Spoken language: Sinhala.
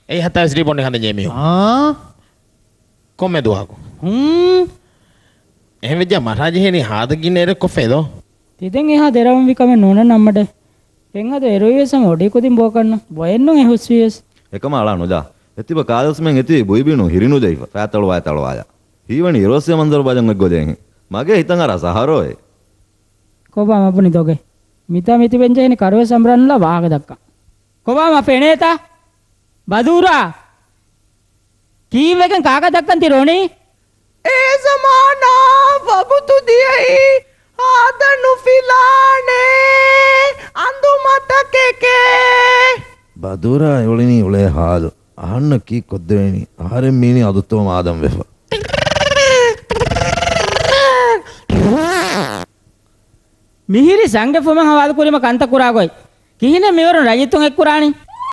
ei hata sri bonne hande jemi komme duhaku එහෙම විදිය මරාජ හේනි හාදකින් එර කොෆේදෝ තිතෙන් එහා දෙරවම් විකම නොන නම්මඩ එංගද එරුවේසම ඔඩි කොදින් බෝකන්න බොයෙන්නු එහුස්වියස් එකම අලා නොදා එතිබ කාදස්මෙන් එති බොයිබිනු හිරිනු ජයිෆ ෆෑතලවාය තලවාය හීවනි ඉරෝසිය මන්දර බජන් එක්ගොදෙන් මගේ හිතන් අර සහරෝය කොබා මපුනි තෝගේ මිතා මිති වෙන්ජේනි කරවේ සම්රන්නලා වාග දක්කා කොබා මපෙනේතා බදුරා කීවෙකන් කාක දක්කන් තිරෝනේ ඒ සමානා වබුතු දියයි ආදනු ෆිලානේ අඳු මතකෙකේ බදුරා එවලිනි උලේ හාදු අහන්න කී කොද්දෙවෙනි ආරෙන් මීනි අදුත්තම ආදම් වෙෆ මිහිරි සංග ෆොමන් හවාද කුරිම කන්ත කුරාගොයි කිහින මෙවර රජිතුන් එක් කුරානි